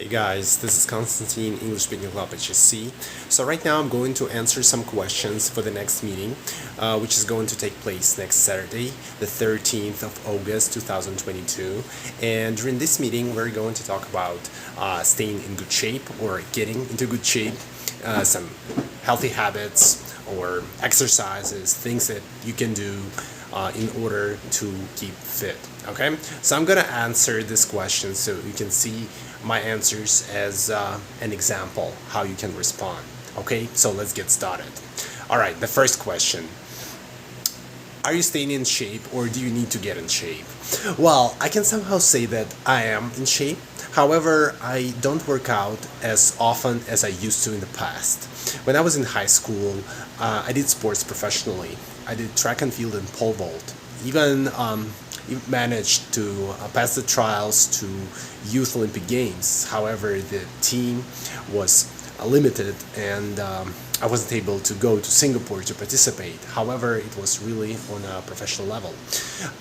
guys, this is Constantine, English Speaking Club HSE. So right now I'm going to answer some questions for the next meeting, which is going to take place next Saturday, the 13th of August 2022. And during this meeting, we're going to talk about staying in good shape or getting into good shape, some healthy habits or exercises, things that you can do in order to keep fit. Okay, so I'm gonna answer this question so you can see my answers as an example how you can respond. Okay, so let's get started. All right, the first question: are you staying in shape or do you need to get in shape? Well, I can somehow say that I am in shape. However, I don't work out as often as I used to in the past. When I was in high school, I did sports professionally. I did track and field and pole vault. Even managed to pass the trials to Youth Olympic Games. However, the team was limited and I wasn't able to go to Singapore to participate. However, it was really on a professional level.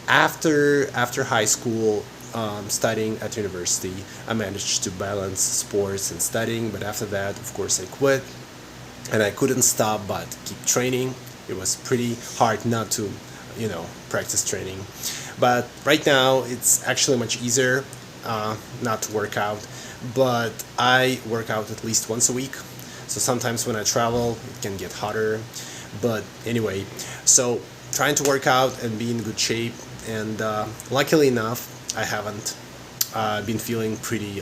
After high school, studying at university, I managed to balance sports and studying, but after that, of course, I quit and I couldn't stop but keep training. It was pretty hard not to, practice training. But right now, it's actually much easier not to work out, but I work out at least once a week. So sometimes when I travel, it can get hotter. But anyway, so trying to work out and be in good shape. And luckily enough, I haven't been feeling pretty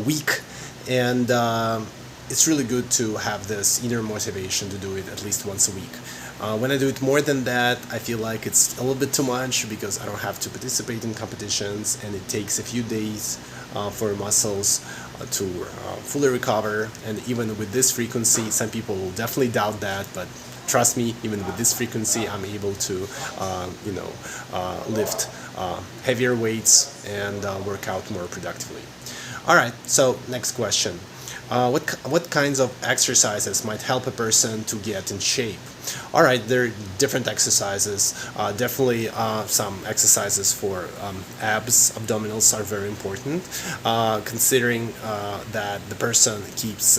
weak. And it's really good to have this inner motivation to do it at least once a week. When I do it more than that, I feel like it's a little bit too much because I don't have to participate in competitions and it takes a few days for muscles to fully recover. And even with this frequency, some people will definitely doubt that, but trust me, even with this frequency, I'm able to, lift heavier weights and work out more productively. All right, so next question. What kinds of exercises might help a person to get in shape? All right, there are different exercises. Definitely some exercises for abs, abdominals are very important, considering that the person keeps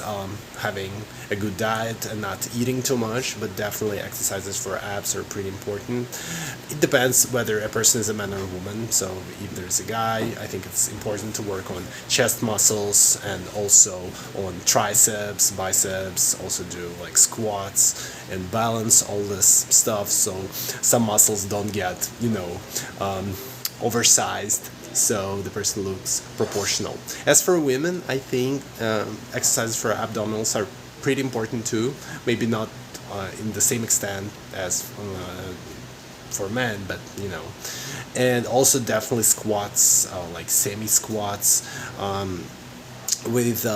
having a good diet and not eating too much, but definitely exercises for abs are pretty important. It depends whether a person is a man or a woman. So if there's a guy, I think it's important to work on chest muscles and also on triceps, biceps, also do like squats and balance all this stuff so some muscles don't get oversized, so the person looks proportional. As for women, I think exercises for abdominals are pretty important too, maybe not in the same extent as for men, but and also definitely squats, like semi squats, with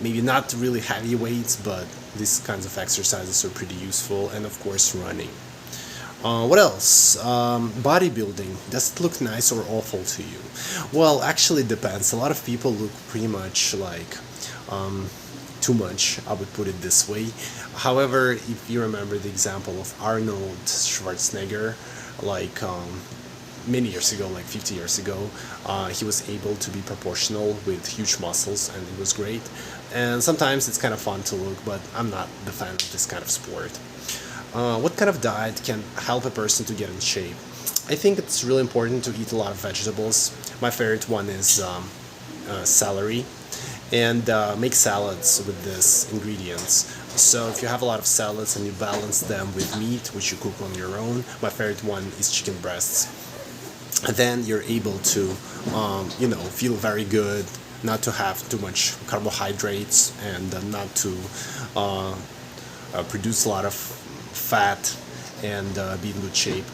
maybe not really heavy weights, but these kinds of exercises are pretty useful, and of course running. What else? Bodybuilding. Does it look nice or awful to you? Well, actually it depends. A lot of people look pretty much like too much, I would put it this way. However, if you remember the example of Arnold Schwarzenegger, like many years ago, like 50 years ago, he was able to be proportional with huge muscles and it was great. And sometimes it's kind of fun to look, but I'm not the fan of this kind of sport. What kind of diet can help a person to get in shape? I think it's really important to eat a lot of vegetables. My favorite one is celery, and make salads with these ingredients. So if you have a lot of salads and you balance them with meat, which you cook on your own, my favorite one is chicken breasts. Then you're able to, feel very good, not to have too much carbohydrates and not to produce a lot of fat and be in good shape.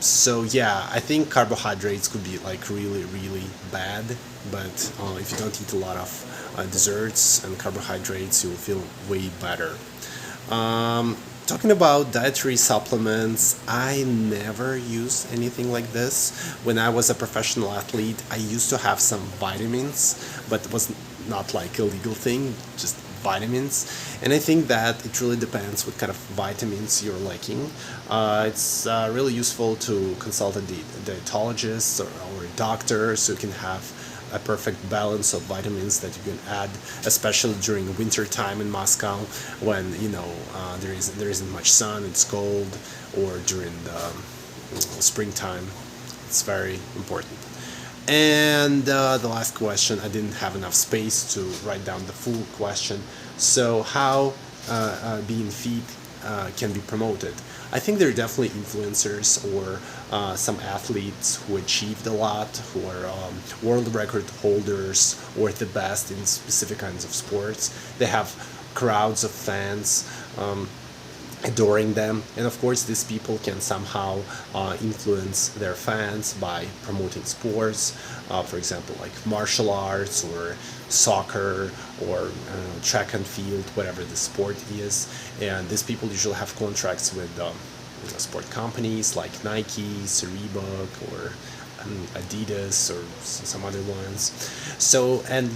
So yeah, I think carbohydrates could be like really, really bad, but if you don't eat a lot of desserts and carbohydrates, you'll feel way better. Talking about dietary supplements, I never use anything like this. When I was a professional athlete, I used to have some vitamins, but it was not like a legal thing, just vitamins. And I think that it really depends what kind of vitamins you're lacking. It's really useful to consult a dietologist or a doctor so you can have a perfect balance of vitamins that you can add, especially during winter time in Moscow when there isn't much sun, it's cold, or during the springtime. It's very important. And the last question, I didn't have enough space to write down the full question. So how being fit can be promoted? I think there are definitely influencers or some athletes who achieved a lot, who are world record holders or the best in specific kinds of sports. They have crowds of fans adoring them, and of course these people can somehow influence their fans by promoting sports, for example like martial arts or soccer or track and field, whatever the sport is. And these people usually have contracts with sport companies like Nike, Reebok, or Adidas, or some other ones. So and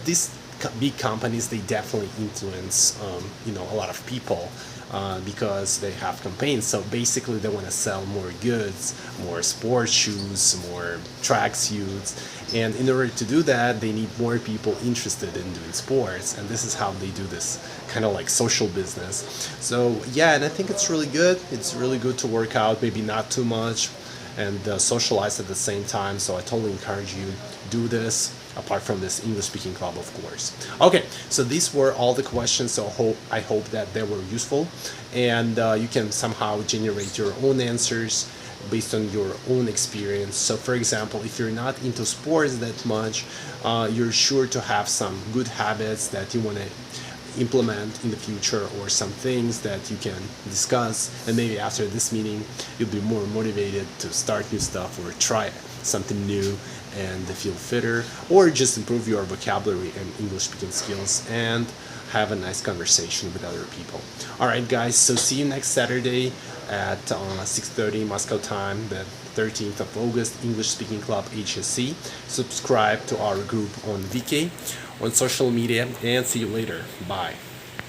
these big companies, they definitely influence a lot of people because they have campaigns. So basically they want to sell more goods, more sports shoes, more track suits, and in order to do that they need more people interested in doing sports, and this is how they do this kind of like social business. So yeah, and I think it's really good. It's really good to work out, maybe not too much, and socialize at the same time. So I totally encourage you do this, apart from this English Speaking Club, of course. Okay, so these were all the questions. So I hope that they were useful, and you can somehow generate your own answers based on your own experience. So for example, if you're not into sports that much, you're sure to have some good habits that you want to implement in the future, or some things that you can discuss, and maybe after this meeting you'll be more motivated to start new stuff or try something new and feel fitter, or just improve your vocabulary and English speaking skills and have a nice conversation with other people. Alright guys, so see you next Saturday at 6:30 Moscow time, the 13th of August, English Speaking Club HSE. Subscribe to our group on VK, on social media, and see you later. Bye.